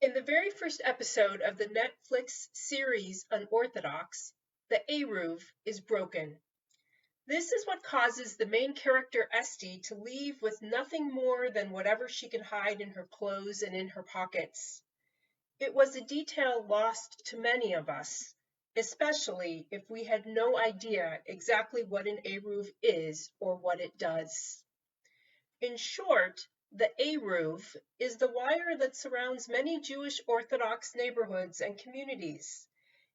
In the very first episode of the Netflix series Unorthodox, the Eruv is broken. This is what causes the main character Esty to leave with nothing more than whatever she can hide in her clothes and in her pockets. It was a detail lost to many of us, especially if we had no idea exactly what an Eruv is or what it does. In short, the Eruv is the wire that surrounds many Jewish Orthodox neighborhoods and communities.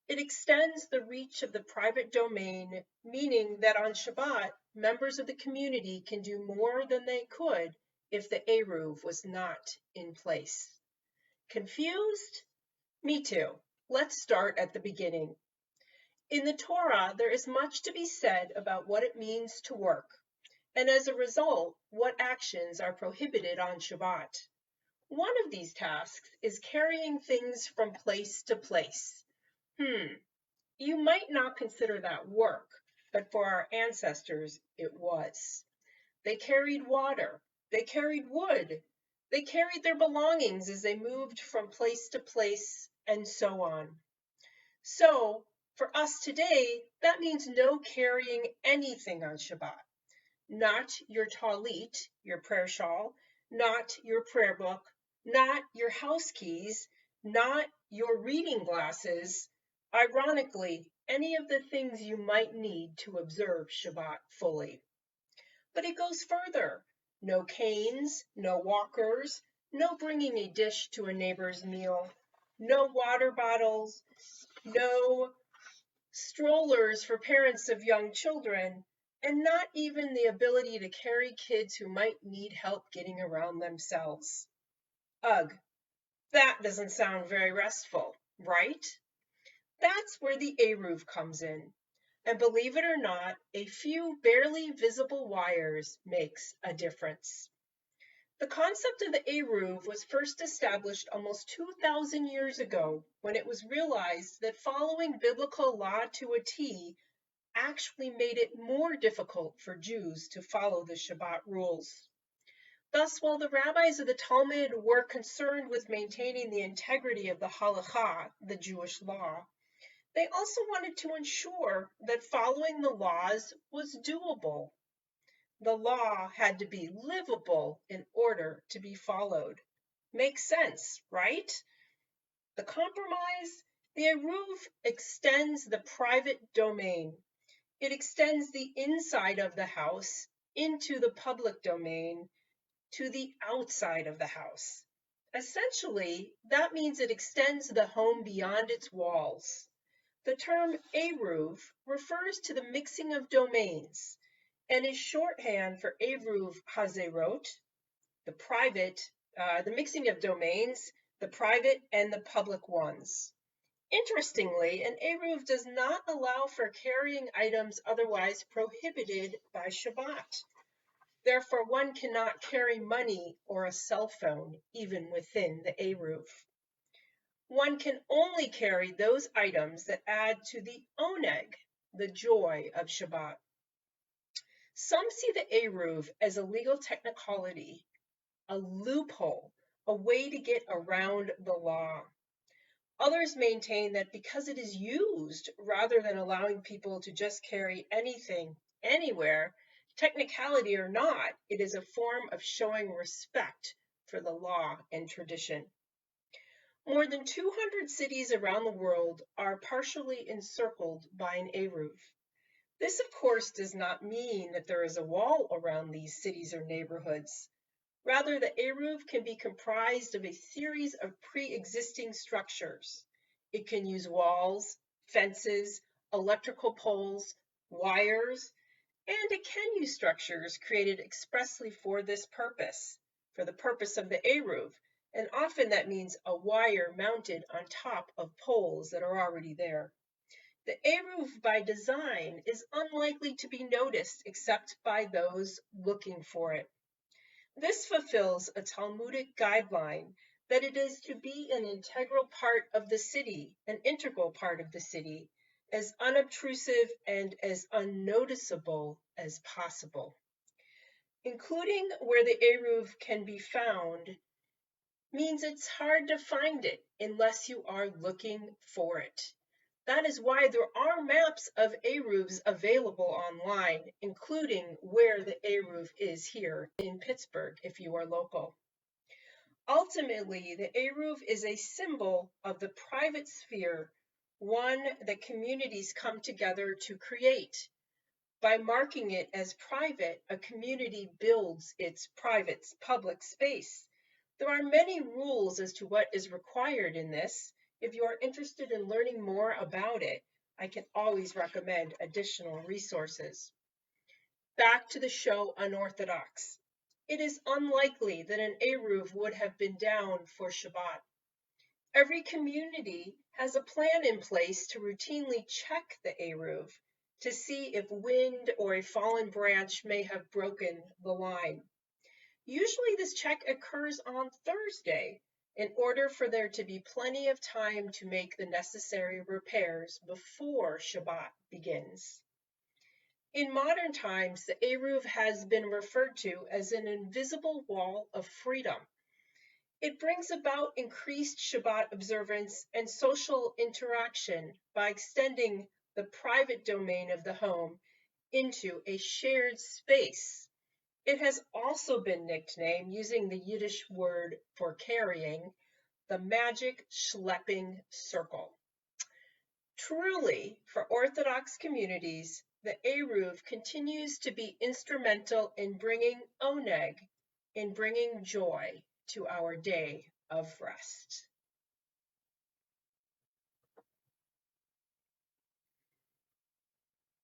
It extends the reach of the private domain, meaning that on Shabbat, members of the community can do more than they could if the Eruv was not in place. Confused? Me too. Let's start at the beginning. In the Torah, there is much to be said about what it means to work, and as a result, what actions are prohibited on Shabbat. One of these tasks is carrying things from place to place. You might not consider that work, but for our ancestors, it was. They carried water, they carried wood, they carried their belongings as they moved from place to place, and so on. So, for us today, that means no carrying anything on Shabbat. Not your talit, your prayer shawl, not your prayer book, not your house keys, not your reading glasses. Ironically, any of the things you might need to observe Shabbat fully. But it goes further. No canes, no walkers, no bringing a dish to a neighbor's meal, no water bottles, no strollers for parents of young children, and not even the ability to carry kids who might need help getting around themselves. Ugh, that doesn't sound very restful, right? That's where the Eruv comes in. And believe it or not, a few barely visible wires makes a difference. The concept of the Eruv was first established almost 2,000 years ago when it was realized that following biblical law to a T actually made it more difficult for Jews to follow the Shabbat rules. Thus, while the rabbis of the Talmud were concerned with maintaining the integrity of the halakha, the Jewish law, they also wanted to ensure that following the laws was doable. The law had to be livable in order to be followed. Makes sense, right? The compromise, the Eruv extends the private domain. It extends the inside of the house into the public domain to the outside of the house. Essentially, that means it extends the home beyond its walls. The term Eruv refers to the mixing of domains and is shorthand for Eruv Hazerot, the mixing of domains, the private and the public ones. Interestingly, an Eruv does not allow for carrying items otherwise prohibited by Shabbat. Therefore, one cannot carry money or a cell phone even within the Eruv. One can only carry those items that add to the oneg, the joy of Shabbat. Some see the Eruv as a legal technicality, a loophole, a way to get around the law. Others maintain that because it is used rather than allowing people to just carry anything anywhere, technicality or not, it is a form of showing respect for the law and tradition. More than 200 cities around the world are partially encircled by an Eruv. This, of course, does not mean that there is a wall around these cities or neighborhoods. Rather, the Eruv can be comprised of a series of pre-existing structures. It can use walls, fences, electrical poles, wires, and it can use structures created expressly for this purpose, for the purpose of the Eruv, and often that means a wire mounted on top of poles that are already there. The Eruv by design is unlikely to be noticed except by those looking for it. This fulfills a Talmudic guideline that it is to be an integral part of the city, an integral part of the city, as unobtrusive and as unnoticeable as possible. Including where the Eruv can be found means it's hard to find it unless you are looking for it. That is why there are maps of Eruvs available online, including where the Eruv is here in Pittsburgh if you are local. Ultimately, the Eruv is a symbol of the private sphere, one that communities come together to create. By marking it as private, a community builds its private public space. There are many rules as to what is required in this. If you are interested in learning more about it, I can always recommend additional resources. Back to the show Unorthodox. It is unlikely that an Eruv would have been down for Shabbat. Every community has a plan in place to routinely check the Eruv to see if wind or a fallen branch may have broken the line. Usually this check occurs on Thursday in order for there to be plenty of time to make the necessary repairs before Shabbat begins. In modern times, the Eruv has been referred to as an invisible wall of freedom. It brings about increased Shabbat observance and social interaction by extending the private domain of the home into a shared space. It has also been nicknamed, using the Yiddish word for carrying, the magic schlepping circle. Truly, for Orthodox communities, the Eruv continues to be instrumental in bringing oneg, in bringing joy to our day of rest.